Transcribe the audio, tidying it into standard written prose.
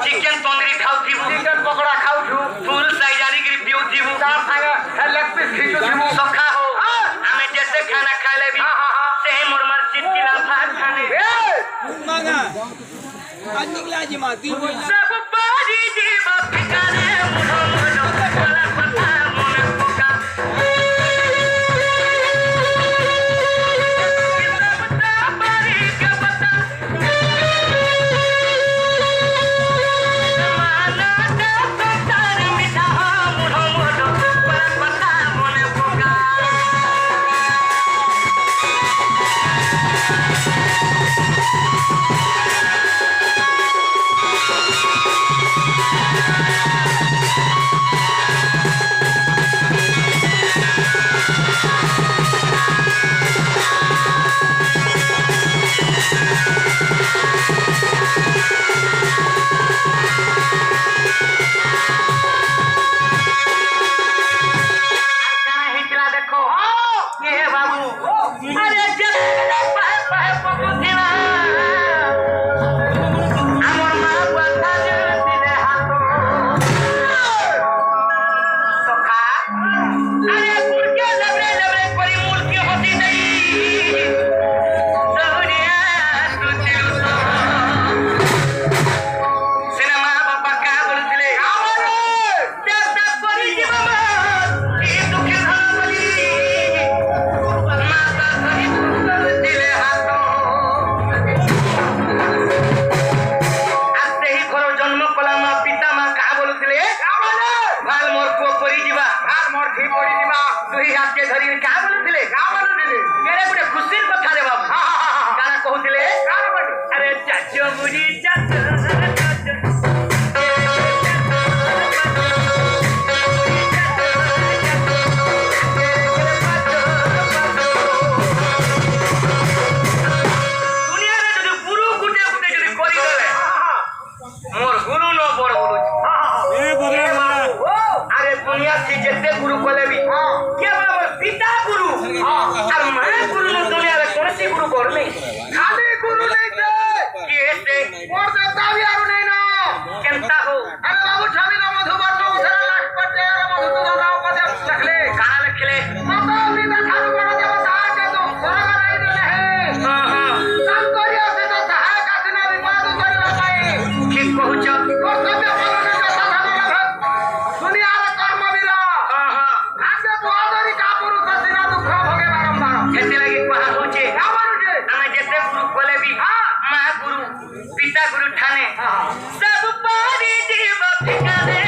chicken tandoori खाउथिबु chicken pakora खाउछु full साइजानी गिरी पिउथिबु तार संगे लेग पीस खिचुथिबु सखा हो हमें जैसे खाना खाइले भी से मोरमर चिटकिला भात खाने मांगा आज निकला जी माती सब बाजी जीव ठिकाने मुनो मुनो वाला पता मन पुका बता बारी के बता माना दे संसार मिठा मुनो मुनो वाला पता मन पुका पिता गुरु ठाने सब पारी जीव ठिकाने